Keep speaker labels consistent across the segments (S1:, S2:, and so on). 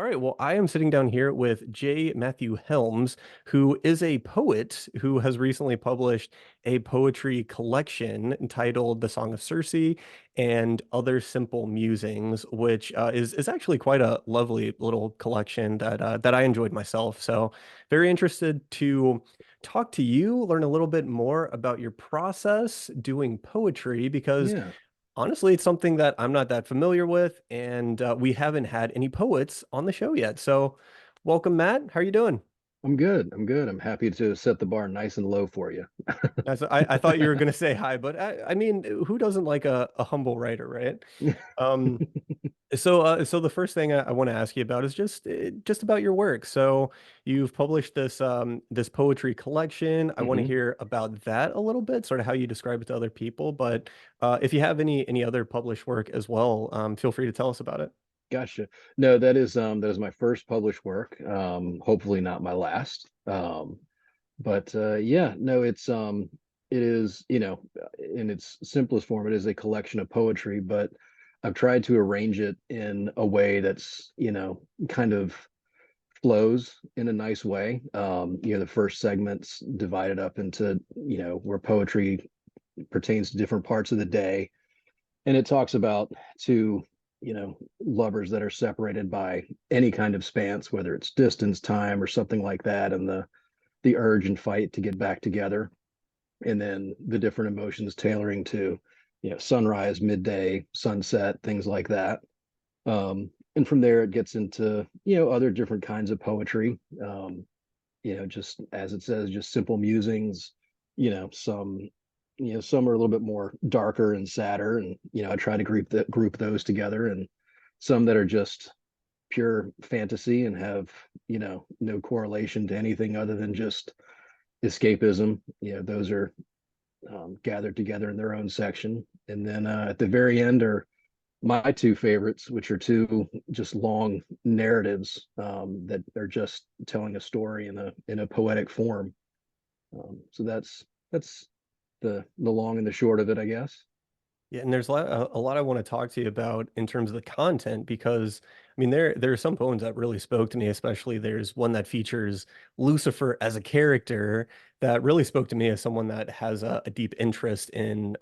S1: right. Well, I am sitting down here with J. Matthew Helms, who is a poet who has recently published a poetry collection entitled The Song of Circe and Other Simple Musings, which is actually quite a lovely little collection that I enjoyed myself. So, very interested to talk to you, learn a little bit more about your process doing poetry, because
S2: Yeah,
S1: honestly, it's something that I'm not that familiar with, and we haven't had any poets on the show yet. So, welcome, Matt. How are you doing?
S2: I'm good. I'm good. I'm happy to set the bar nice and low for you.
S1: I thought you were going to say hi, but I mean, who doesn't like a humble writer, right? Um, so the first thing I want to ask you about is just about your work. So you've published this poetry collection. I want to
S2: hmm
S1: hear about that a little bit, sort of how you describe it to other people. But if you have any other published work as well, feel free to tell us about it.
S2: Gotcha. No, that is my first published work. Hopefully not my last. But yeah, no, it is, in its simplest form, it is a collection of poetry, but I've tried to arrange it in a way that's, kind of flows in a nice way. The first segment's divided up into, where poetry pertains to different parts of the day, and it talks about two lovers that are separated by any kind of spans, whether it's distance, time, or something like that, and the urge and fight to get back together, and then the different emotions tailoring to sunrise, midday, sunset, things like that. And from there it gets into other different kinds of poetry, just as it says, just simple musings. Some some are a little bit more darker and sadder, and I try to group those together, and some that are just pure fantasy and have no correlation to anything other than just escapism. Those are gathered together in their own section. And then at the very end are my two favorites, which are two just long narratives that are just telling a story in a poetic form. So that's the long and the short of it, I guess.
S1: Yeah, and there's a lot I want to talk to you about in terms of the content because I mean there are some poems that really spoke to me, especially there's one that features Lucifer as a character that really spoke to me as someone that has a deep interest in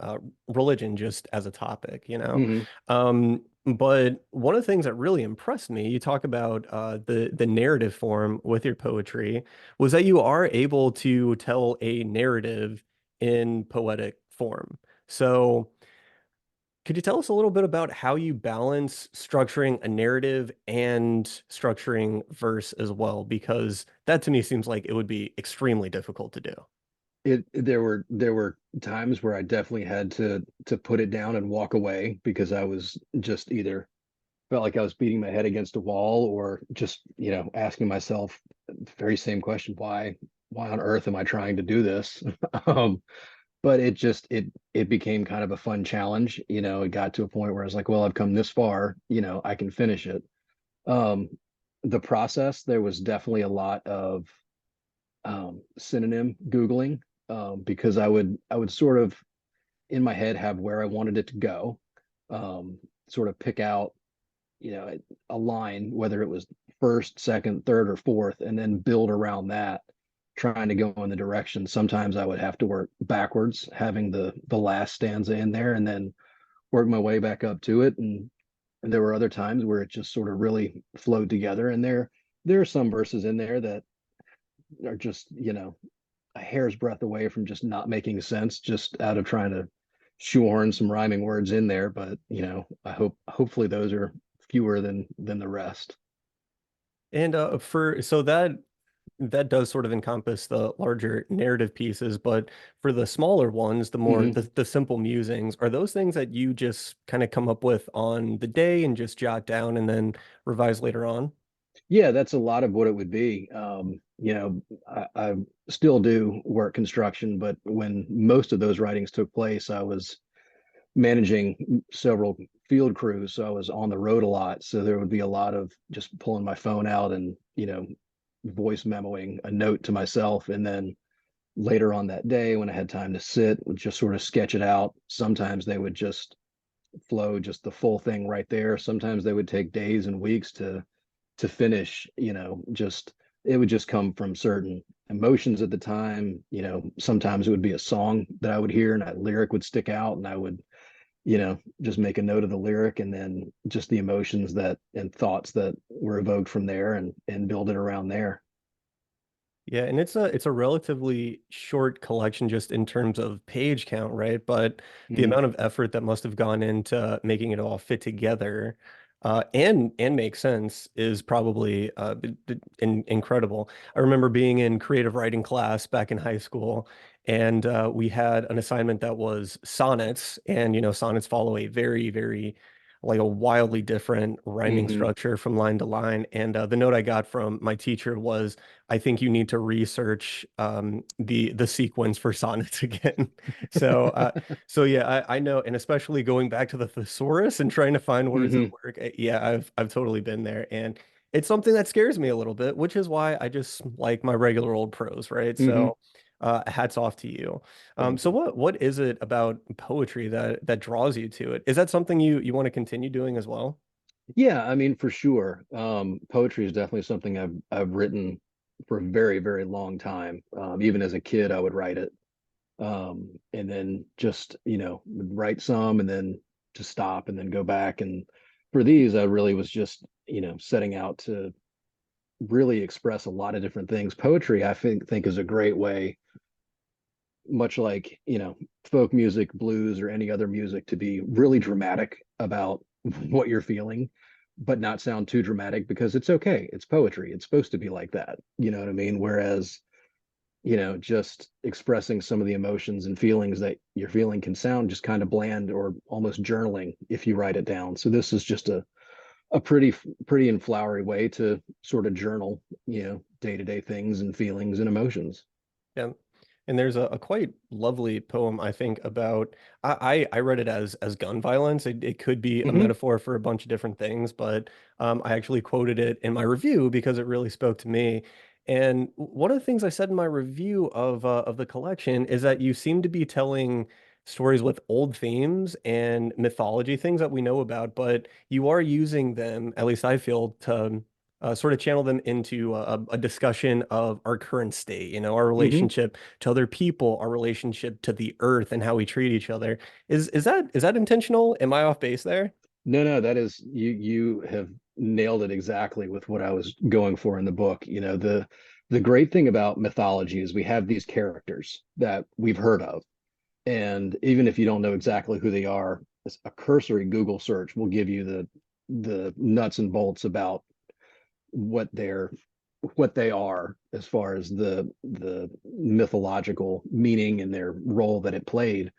S1: religion just as a topic, you know.
S2: hmm
S1: But one of the things that really impressed me, you talk about the narrative form with your poetry, was that you are able to tell a narrative in poetic form. So could you tell us a little bit about how you balance structuring a narrative and structuring verse as well? Because that to me seems like it would be extremely difficult to do.
S2: There were times where I definitely had to put it down and walk away because I was just either felt like I was beating my head against a wall, or just asking myself the very same question: why on earth am I trying to do this? um, but it became kind of a fun challenge. It got to a point where I was like, well, I've come this far, I can finish it. Um, the process, there was definitely a lot of synonym Googling, because I would sort of in my head have where I wanted it to go, sort of pick out, a line, whether it was first, second, third, or fourth, and then build around that, trying to go in the direction. Sometimes I would have to work backwards, having the last stanza in there, and then work my way back up to it. And there were other times where it just sort of really flowed together. And there are some verses in there that are just, a hair's breadth away from just not making sense, just out of trying to shoehorn some rhyming words in there. But hopefully those are fewer than the rest.
S1: And for so that does sort of encompass the larger narrative pieces, but for the smaller ones, the more
S2: hmm
S1: the simple musings, are those things that you just kind of come up with on the day and just jot down and then revise later on?
S2: Yeah, that's a lot of what it would be. I still do work construction, but when most of those writings took place, I was managing several field crews, so I was on the road a lot. So there would be a lot of just pulling my phone out and voice memoing a note to myself, and then later on that day when I had time to sit, would just sort of sketch it out. Sometimes they would just flow, just the full thing right there. Sometimes they would take days and weeks to to finish, just it would just come from certain emotions at the time. Sometimes it would be a song that I would hear and that lyric would stick out, and I would, just make a note of the lyric, and then just the emotions that and thoughts that were evoked from there, and build it around there.
S1: Yeah, and it's a relatively short collection just in terms of page count, right? But the
S2: Mm-hmm.
S1: amount of effort that must have gone into making it all fit together and make sense is probably incredible. I remember being in creative writing class back in high school, and we had an assignment that was sonnets, and sonnets follow a very like a wildly different rhyming
S2: Mm-hmm.
S1: structure from line to line. And the note I got from my teacher was, I think you need to research the sequence for sonnets again. So so yeah, I know, and especially going back to the thesaurus and trying to find words that
S2: Mm-hmm.
S1: work. Yeah, I've totally been there, and it's something that scares me a little bit, which is why I just like my regular old prose, right?
S2: Mm-hmm.
S1: So hats off to you.
S2: Thank
S1: So
S2: you.
S1: what is it about poetry that draws you to it? Is that something you want to continue doing as well?
S2: Yeah, I mean, for sure. Poetry is definitely something I've written for a very, very long time. Even as a kid, I would write it, and then just would write some, and then to stop, and then go back. And for these, I really was just setting out to really express a lot of different things. Poetry, I think is a great way, much like folk music, blues, or any other music, to be really dramatic about what you're feeling, but not sound too dramatic, because it's okay. It's poetry. It's supposed to be like that. You know what I mean? Whereas, just expressing some of the emotions and feelings that you're feeling can sound just kind of bland or almost journaling if you write it down. So this is just a pretty and flowery way to sort of journal, day-to-day things and feelings and emotions.
S1: Yeah. And there's a quite lovely poem, I think, about I read it as gun violence. It could be a
S2: Hmm.
S1: metaphor for a bunch of different things, but I actually quoted it in my review because it really spoke to me. And one of the things I said in my review of the collection is that you seem to be telling stories with old themes and mythology, things that we know about, but you are using them, at least I feel, to sort of channel them into a discussion of our current state, our
S2: Hmm.
S1: relationship to other people, our relationship to the earth and how we treat each other. Is that intentional? Am I off base there?
S2: No, no, that is, you have nailed it exactly with what I was going for in the book. The great thing about mythology is we have these characters that we've heard of. And even if you don't know exactly who they are, a cursory Google search will give you the nuts and bolts about what they're what they are, as far as the mythological meaning and their role that it played.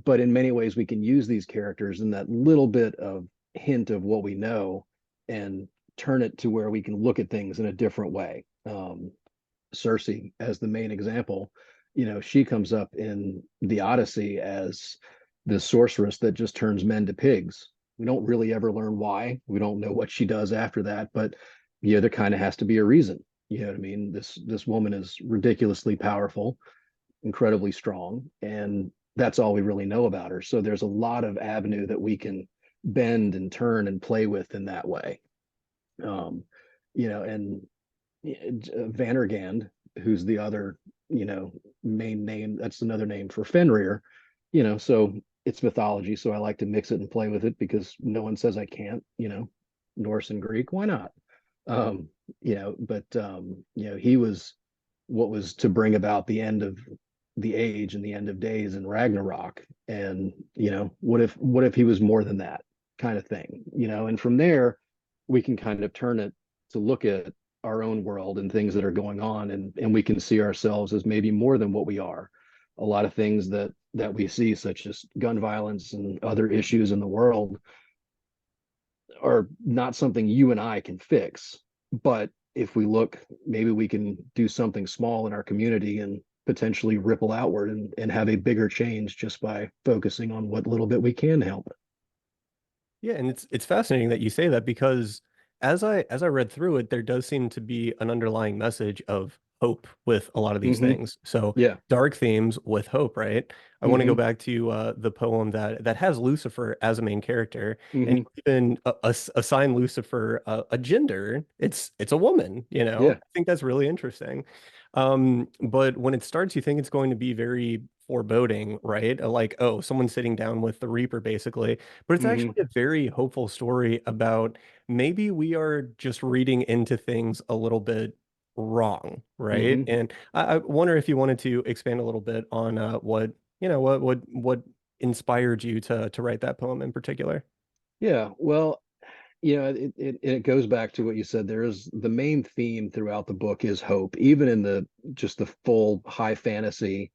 S2: But in many ways, we can use these characters and that little bit of hint of what we know, and turn it to where we can look at things in a different way. Circe, as the main example, she comes up in the Odyssey as the sorceress that just turns men to pigs. We don't really ever learn why. We don't know what she does after that, but there kind of has to be a reason. You know what I mean? This woman is ridiculously powerful, incredibly strong, and that's all we really know about her. So there's a lot of avenue that we can bend and turn and play with in that way. Um, and Vanergand, who's the other, main name. That's another name for Fenrir. So it's mythology. So I like to mix it and play with it, because no one says I can't. Norse and Greek, why not? But he was what was to bring about the end of the age and the end of days and Ragnarok. And what if he was more than that, kind of thing. And from there we can kind of turn it to look at our own world and things that are going on, and we can see ourselves as maybe more than what we are. A lot of things that we see, such as gun violence and other issues in the world, are not something you and I can fix. But if we look, maybe we can do something small in our community and potentially ripple outward, and have a bigger change, just by focusing on what little bit we can help.
S1: Yeah, and it's fascinating that you say that because as I read through it, there does seem to be an underlying message of hope with a lot of these
S2: Hmm.
S1: things. So
S2: Yeah.
S1: dark themes with hope, right? I want to go
S2: Hmm.
S1: back to the poem that has Lucifer as a main character, and you
S2: Hmm.
S1: even assign Lucifer a gender. It's a woman, you know.
S2: Yeah.
S1: I think that's really interesting. But when it starts, you think it's going to be very foreboding, right? Like, oh, someone's sitting down with the Reaper, basically. But it's
S2: Hmm.
S1: actually a very hopeful story about maybe we are just reading into things a little bit wrong, right?
S2: Hmm.
S1: And I wonder if you wanted to expand a little bit on what what inspired you to write that poem in particular.
S2: Yeah. Well, it goes back to what you said. There is the main theme throughout the book is hope, even in the just the full high fantasy,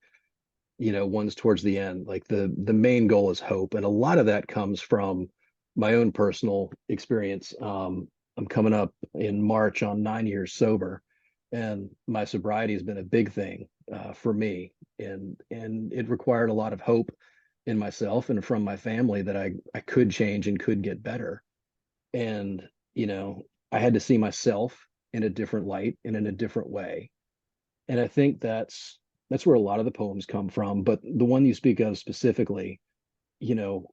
S2: ones towards the end. Like the main goal is hope, and a lot of that comes from my own personal experience. I'm coming up in March on 9 years sober, and my sobriety has been a big thing for me, and it required a lot of hope in myself and from my family that I could change and could get better. And I had to see myself in a different light and in a different way. And I think that's where a lot of the poems come from. But the one you speak of specifically, you know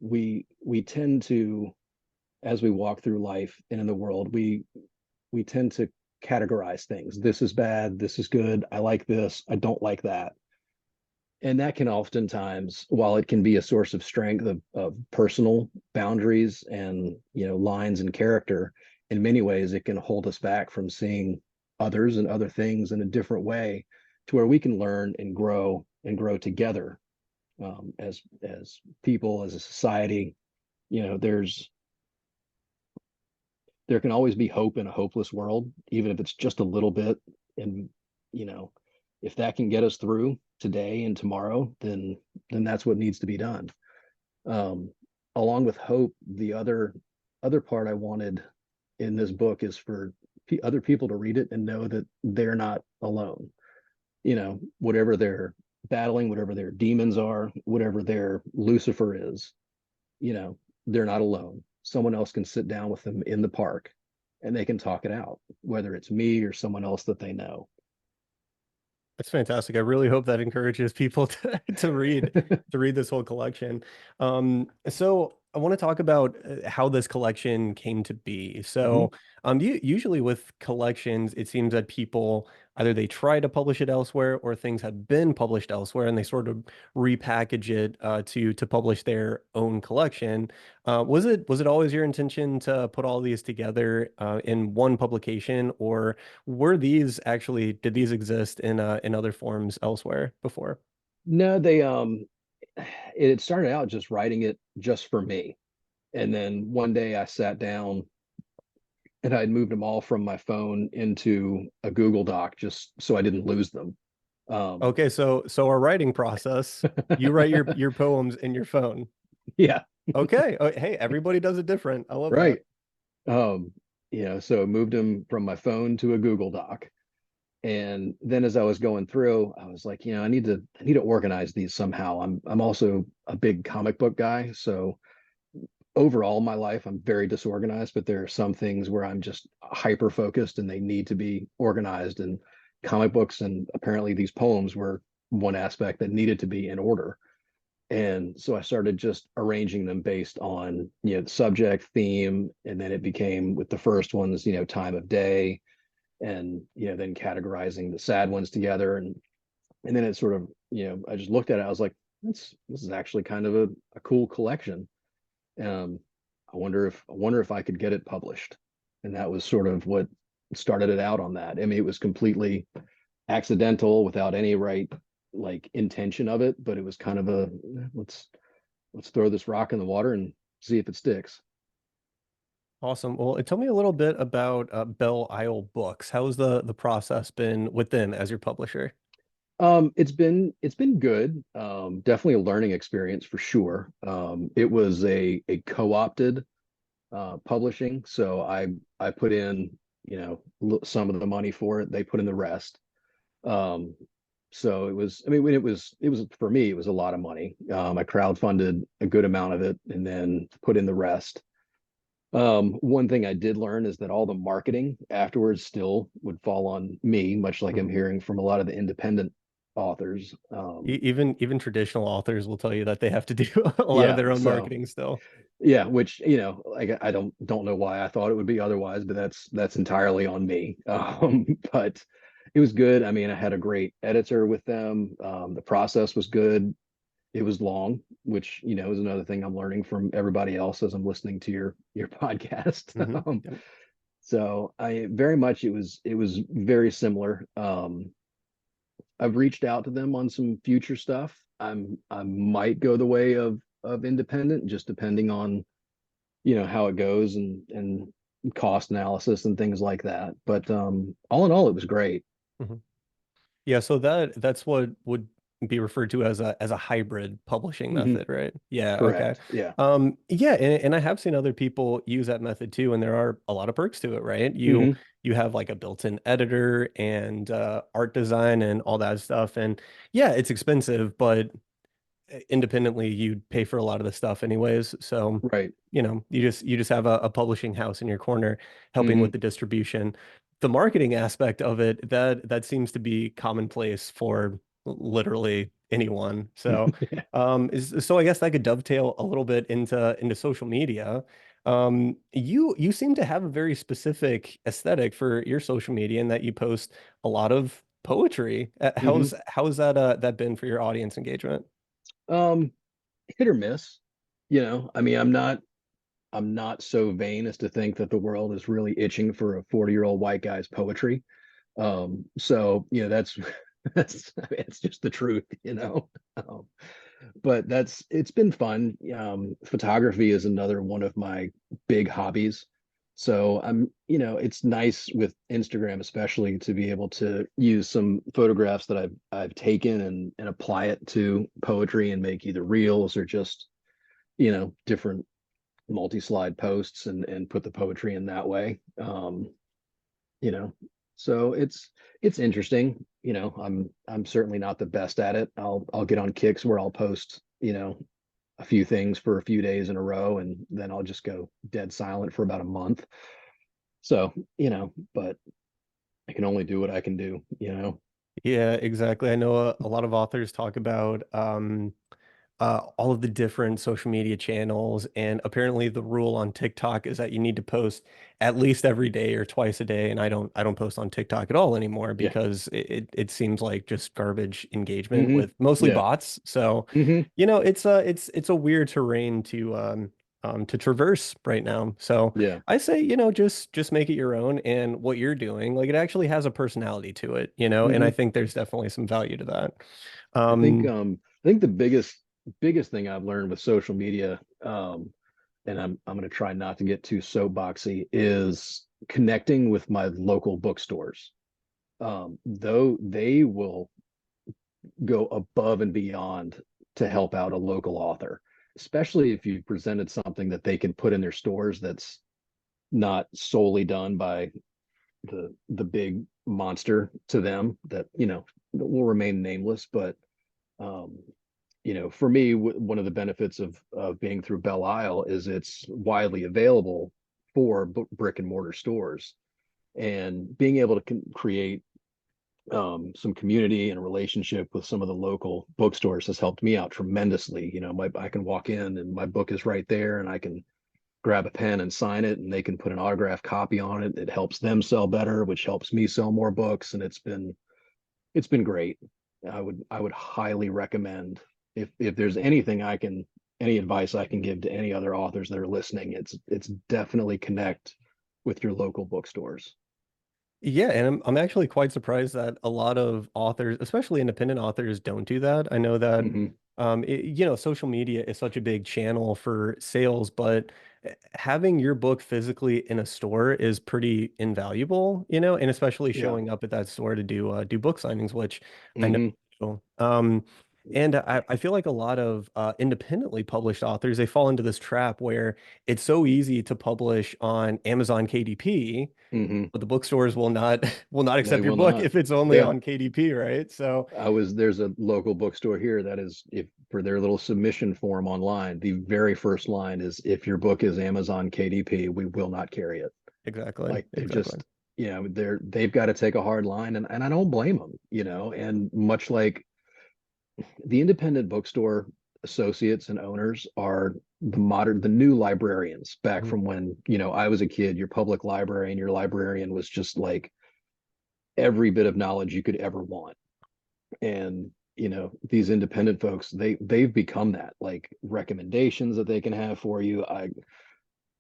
S2: we tend to, as we walk through life and in the world, we tend to categorize things. This is bad, this is good, I like this, I don't like that. And that can oftentimes, while it can be a source of strength of personal boundaries and lines and character, in many ways it can hold us back from seeing others and other things in a different way, to where we can learn and grow together, as people, as a society. There can always be hope in a hopeless world, even if it's just a little bit. And you know, if that can get us through today and tomorrow, then that's what needs to be done. Um, Along with hope, the other part I wanted in this book is for other people to read it and know that they're not alone. Whatever they're battling, whatever their demons are, whatever their Lucifer is, you know, they're not alone. Someone else can sit down with them in the park and they can talk it out, whether it's me or someone else that they know.
S1: That's fantastic. I really hope that encourages people to read this whole collection. So I want to talk about how this collection came to be.
S2: Hmm.
S1: So, usually with collections, it seems that people either they try to publish it elsewhere or things have been published elsewhere, and they sort of repackage it to publish their own collection. Was it always your intention to put all these together in one publication, or did these exist in other forms elsewhere before?
S2: No, they it started out just writing it just for me. And then one day I sat down and I'd moved them all from my phone into a Google Doc just so I didn't lose them. Um,
S1: Okay, so our writing process, you write your poems in your phone.
S2: yeah,
S1: Okay. Oh, hey, everybody does it different. I love that.
S2: right. Um, so I moved them from my phone to a Google Doc. And then as I was going through, I was like, I need to organize these somehow. I'm also a big comic book guy, so overall my life I'm very disorganized, but there are some things where I'm just hyper focused and they need to be organized. And comic books and apparently these poems were one aspect that needed to be in order. And so I started just arranging them based on, the subject, theme, and then it became, with the first ones, time of day, and then categorizing the sad ones together. And then it sort of, I just looked at it, I was like, this is actually kind of a cool collection. um I wonder if I could get it published. And that was sort of what started it out on that. I mean, it was completely accidental, without any right like intention of it, but it was kind of a, let's let's throw this rock in the water and see if it sticks.
S1: Awesome. Well, tell me a little bit about Belle Isle Books. How's the process been with them as your publisher?
S2: It's been good. Definitely a learning experience for sure. It was a co-opted publishing, so I put in, some of the money for it. They put in the rest. Um, so it was, I mean, when it was for me, it was a lot of money. I crowdfunded a good amount of it and then put in the rest. One thing I did learn is that all the marketing afterwards still would fall on me, much like I'm
S1: Mhm.
S2: hearing from a lot of the independent authors.
S1: Even traditional authors will tell you that they have to do a lot of
S2: Yeah,
S1: their own
S2: so
S1: marketing still.
S2: yeah, which like I don't know why I thought it would be otherwise, but that's entirely on me. But it was good. I mean, I had a great editor with them. The process was good. It was long, which is another thing I'm learning from everybody else as I'm listening to your podcast.
S1: Yep.
S2: So I very much it was very similar. I've reached out to them on some future stuff. I might go the way of independent, just depending on how it goes and cost analysis and things like that. But all in all, it was great.
S1: Mhm. Yeah, so that's what would be referred to as a hybrid publishing
S2: Hmm.
S1: method, right? Yeah, okay.
S2: Correct. Yeah.
S1: Yeah, and I have seen other people use that method too, and there are a lot of perks to it, right?
S2: Hmm.
S1: You have like a built-in editor and art design and all that stuff. And yeah, it's expensive, but independently you'd pay for a lot of the stuff anyways. So,
S2: Right.
S1: you just have a publishing house in your corner helping with
S2: Hmm.
S1: the distribution. The marketing aspect of it, that seems to be commonplace for literally anyone. So,
S2: Yeah.
S1: so I guess that could dovetail a little bit into social media. You seem to have a very specific aesthetic for your social media in that you post a lot of poetry.
S2: Hmm.
S1: How's that been for your audience engagement?
S2: Um, Hit or miss. I mean, I'm not so vain as to think that the world is really itching for a 40-year-old white guy's poetry. So that's it's just the truth. Um, but it's been fun. Photography is another one of my big hobbies. So it's nice with Instagram, especially to be able to use some photographs that I've taken and apply it to poetry and make either reels or just, different multi-slide posts and put the poetry in that way. You know, so it's interesting. I'm certainly not the best at it. I'll get on kicks where I'll post, a few things for a few days in a row, and then I'll just go dead silent for about a month. So, but I can only do what I can do.
S1: Yeah, exactly. I know a lot of authors talk about all of the different social media channels, and apparently the rule on TikTok is that you need to post at least every day or twice a day. And I don't post on TikTok at all anymore
S2: Yeah.
S1: because it seems like just garbage engagement
S2: Hmm.
S1: with mostly
S2: Yeah.
S1: bots. So,
S2: Hmm.
S1: it's a weird terrain to traverse right now. So
S2: Yeah.
S1: I say, just make it your own, and what you're doing, like it actually has a personality to it, and I
S2: Hmm.
S1: think there's definitely some value to that.
S2: I think the biggest thing I've learned with social media, and I'm going to try not to get too soapboxy, is connecting with my local bookstores. Though they will go above and beyond to help out a local author, especially if you presented something that they can put in their stores that's not solely done by the big monster to them that will remain nameless. But um, for me, one of the benefits of being through Belle Isle is it's widely available for brick and mortar stores, and being able to create some community and a relationship with some of the local bookstores has helped me out tremendously. I can walk in and my book is right there, and I can grab a pen and sign it, and they can put an autographed copy on it. It helps them sell better, which helps me sell more books, and it's been great. I would highly recommend, if there's any advice I can give to any other authors that are listening, it's definitely connect with your local bookstores.
S1: Yeah, and I'm actually quite surprised that a lot of authors, especially independent authors, don't do that. I know that
S2: Hmm.
S1: social media is such a big channel for sales, but having your book physically in a store is pretty invaluable, and especially
S2: Yeah.
S1: showing up at that store to do book signings, which I know.
S2: Hmm.
S1: you And I feel like a lot of independently published authors, they fall into this trap where it's so easy to publish on Amazon KDP,
S2: Hmm.
S1: but the bookstores will not
S2: They
S1: accept your
S2: will
S1: book
S2: not.
S1: if it's only
S2: Yeah.
S1: on KDP, right? So
S2: There's a local bookstore here that is, if for their little submission form online, the very first line is, if your book is Amazon KDP, we will not carry it.
S1: exactly,
S2: Like they're
S1: exactly.
S2: just, they've got to take a hard line, and I don't blame them, and much like the independent bookstore associates and owners are the new librarians back
S1: Mhm.
S2: from when, I was a kid. Your public library and your librarian was just like every bit of knowledge you could ever want. And these independent folks, they've become that, like recommendations that they can have for you. I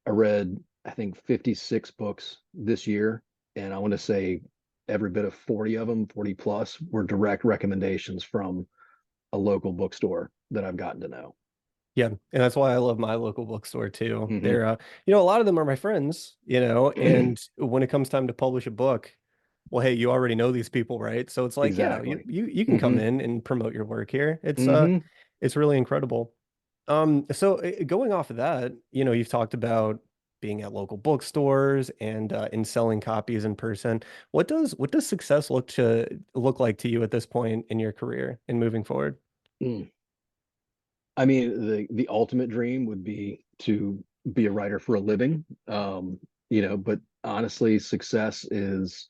S2: read, I think, 56 books this year, and I want to say every bit of 40 of them, 40 plus, were direct recommendations from a local bookstore that I've gotten to know.
S1: Yeah, and that's why I love my local bookstore too.
S2: Hmm.
S1: They're, a lot of them are my friends, and when it comes time to publish a book, well, hey, you already know these people, right? So it's like, yeah,
S2: Exactly.
S1: you can come
S2: Hmm.
S1: in and promote your work here.
S2: Hmm.
S1: It's really incredible. So going off of that, you've talked about being at local bookstores and selling copies in person. What does success look like to you at this point in your career and moving forward?
S2: I mean, the ultimate dream would be to be a writer for a living. But honestly, success is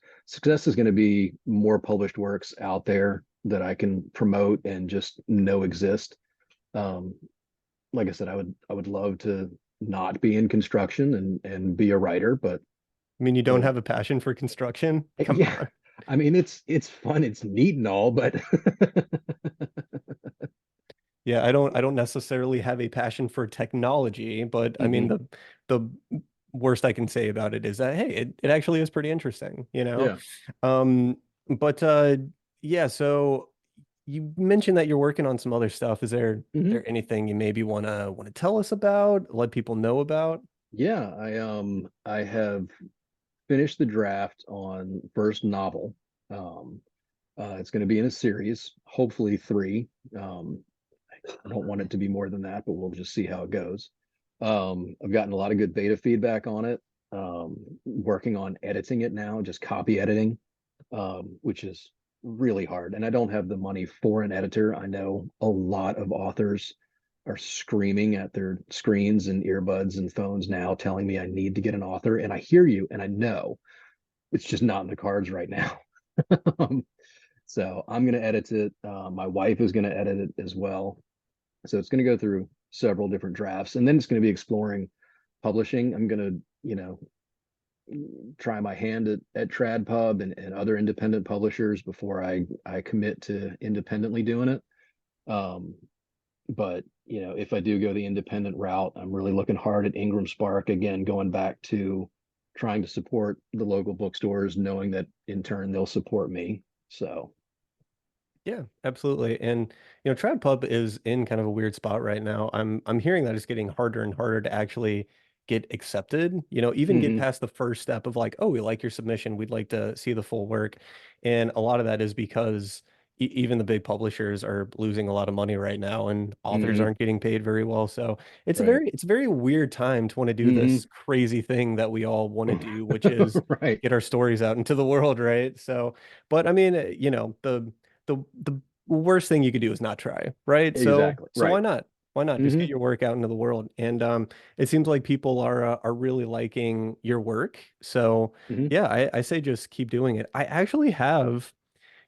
S2: going to be more published works out there that I can promote and just know exist. Um, like I said, I would love to not be in construction and be a writer, but
S1: I mean, you don't
S2: the
S1: have a passion for construction? Come
S2: yeah,
S1: on.
S2: I mean, it's fun, it's neat and all, but
S1: Yeah, I don't necessarily have a passion for technology, but I mean
S2: hmm,
S1: the worst I can say about it is that hey, it actually is pretty interesting, you know?
S2: yeah.
S1: Um, but yeah, so you mentioned that you're working on some other stuff. Is
S2: Hmm.
S1: there anything you maybe wanna tell us about, let people know about?
S2: Yeah, I have finished the draft on first novel. Um, it's going to be in a series, hopefully three. Um, I don't want it to be more than that, but we'll just see how it goes. I've gotten a lot of good beta feedback on it. Working on editing it now, just copy editing, which is really hard. And I don't have the money for an editor. I know a lot of authors are screaming at their screens and earbuds and phones now, telling me I need to get an author. And I hear you, and I know it's just not in the cards right now. So I'm going to edit it. My wife is going to edit it as well. So it's going to go through several different drafts, and then it's going to be exploring publishing. I'm going to, try my hand at TradPub and other independent publishers before I commit to independently doing it. Um, but if I do go the independent route, I'm really looking hard at Ingram Spark again, going back to trying to support the local bookstores, knowing that in turn they'll support me. So,
S1: Yeah, absolutely. And Trad Pub is in kind of a weird spot right now. I'm hearing that it's getting harder and harder to actually get accepted, even get
S2: hmm,
S1: past the first step of like, oh, we like your submission, we'd like to see the full work. And a lot of that is because even the big publishers are losing a lot of money right now and authors
S2: hmm,
S1: aren't getting paid very well. So
S2: right,
S1: it's a very weird time to want to do
S2: hmm,
S1: this crazy thing that we all want to do, which is
S2: right,
S1: get our stories out into the world, right? So, but I mean, the worst thing you could do is not try, right? So
S2: exactly,
S1: why
S2: right,
S1: not? Why not just
S2: hmm,
S1: get your work out into the world? And it seems like people are really liking your work. So
S2: hmm,
S1: yeah, I say just keep doing it. I actually have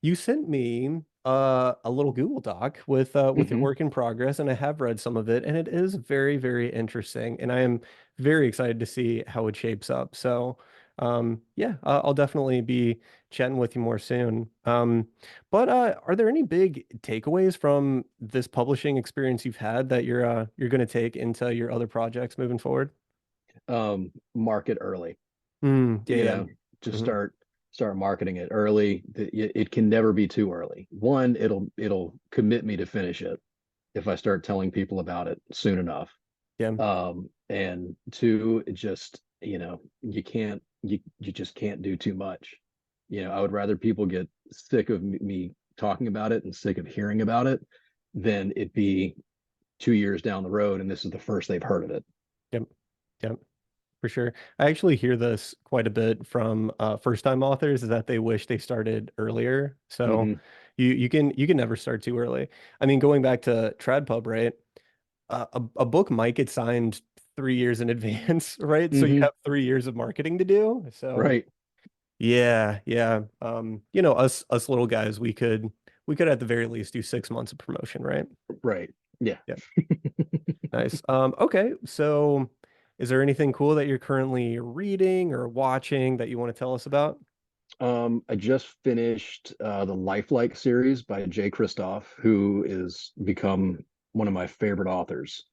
S1: you sent me a little Google Doc with your
S2: hmm.
S1: work in progress, and I have read some of it, and it is very, very interesting, and I am very excited to see how it shapes up. So, yeah, I'll definitely be chatting with you more soon. But are there any big takeaways from this publishing experience you've had that you're going to take into your other projects moving forward?
S2: Market early.
S1: Yeah, yeah.
S2: Just
S1: Mhm.
S2: start marketing it early. It can never be too early. One, it'll commit me to finish it if I start telling people about it soon enough.
S1: Yeah.
S2: And two, it just, you just can't do too much. I would rather people get sick of me talking about it and sick of hearing about it than it be 2 years down the road and this is the first they've heard of it.
S1: Yep. Yep. For sure. I actually hear this quite a bit from first-time authors is that they wish they started earlier. So
S2: Hmm.
S1: you can never start too early. I mean, going back to TradPub, right? A book might get signed 3 years in advance, right? So you
S2: Hmm.
S1: have 3 years of marketing to do. So
S2: Right.
S1: yeah, yeah. Us little guys, we could at the very least do 6 months of promotion, right?
S2: Right. Yeah.
S1: Yeah, nice. Okay. So is there anything cool that you're currently reading or watching that you want to tell us about?
S2: I just finished the Lifelike series by Jay Kristoff, who is become one of my favorite authors.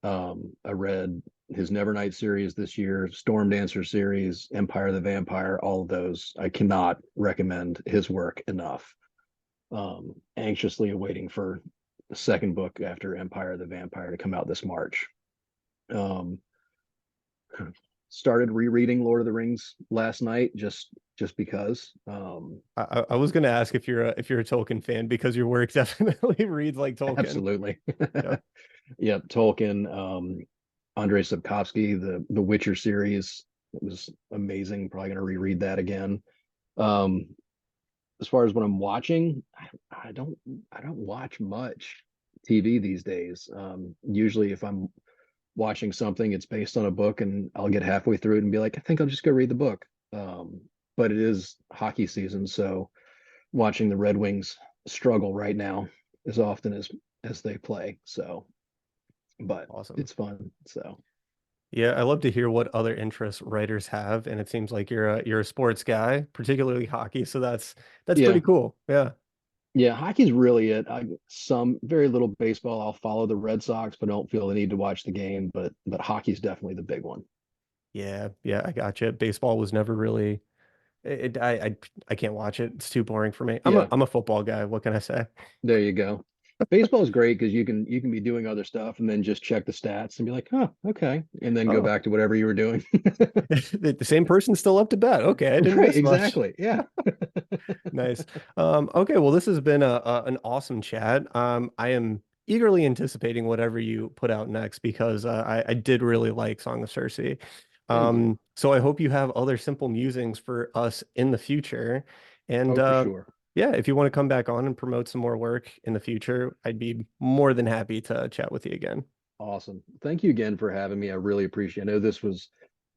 S2: I read his Nevernight series this year, Storm Dancer series, Empire the Vampire, all of those. I cannot recommend his work enough. Anxiously awaiting for the second book after Empire the Vampire to come out this March. Um, Started rereading Lord of the Rings last night just because.
S1: I was gonna ask if you're a Tolkien fan because your work definitely reads like Tolkien.
S2: Absolutely.
S1: Yep.
S2: Yep, Tolkien, Andrei Sapkowski, the Witcher series. It was amazing. Probably going to reread that again. Um, as far as what I'm watching, I don't I don't watch much TV these days. Usually, if I'm watching something, it's based on a book, and I'll get halfway through it and be like, I think I'll just go read the book. But it is hockey season, so watching the Red Wings struggle right now as often as they play. So, but
S1: Awesome.
S2: it's fun. So,
S1: Yeah, I love to hear what other interests writers have, and it seems like you're a sports guy, particularly hockey, so that's
S2: yeah,
S1: pretty cool. Yeah.
S2: yeah, hockey's really it. Some very little baseball. I'll follow the Red Sox, but don't feel the need to watch the game. But hockey's definitely the big one.
S1: Yeah, yeah, I gotcha. Baseball was never really I can't watch it. It's too boring for me. I'm a
S2: Yeah,
S1: I'm a football guy. What can I say?
S2: there you go. Baseball is great because you can be doing other stuff and then just check the stats and be like, oh, okay, and then go
S1: Oh,
S2: back to whatever you were doing.
S1: the same person's still up to bat. Okay, I didn't
S2: Right,
S1: miss much.
S2: exactly. Yeah.
S1: Nice. Okay, well, this has been an awesome chat. I am eagerly anticipating whatever you put out next because I did really like Song of Circe.
S2: Thank you.
S1: So I hope you have other simple musings for us in the future. And
S2: Oh, for sure.
S1: yeah, if you want to come back on and promote some more work in the future, I'd be more than happy to chat with you again.
S2: Awesome. Thank you again for having me. I really appreciate it. I know this was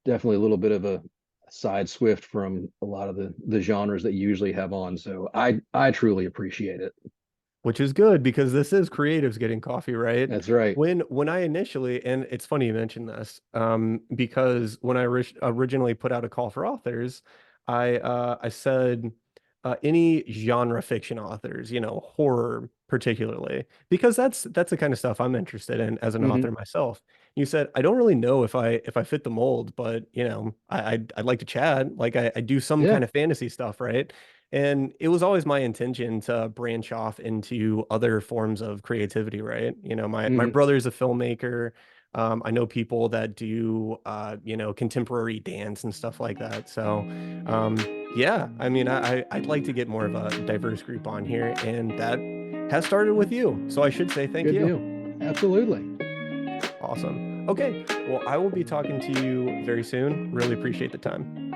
S2: definitely a little bit of a side swift from a lot of the genres that you usually have on. So I truly appreciate it.
S1: Which is good because this is creatives getting coffee, right?
S2: That's right.
S1: When I initially, and it's funny you mentioned this, because when I originally put out a call for authors, I said any genre fiction authors, horror particularly, because that's the kind of stuff I'm interested in as an
S2: Hmm.
S1: author myself. You said I don't really know if I fit the mold, but I'd like to chat. Like I do some
S2: Yeah.
S1: kind of fantasy stuff, right? And it was always my intention to branch off into other forms of creativity, right? My
S2: Hmm.
S1: brother's a filmmaker. I know people that do, contemporary dance and stuff like that. So, yeah, I mean, I'd like to get more of a diverse group on here, and that has started with you. So I should say thank
S2: Good
S1: you.
S2: deal. Absolutely.
S1: Awesome. Okay, well, I will be talking to you very soon. Really appreciate the time.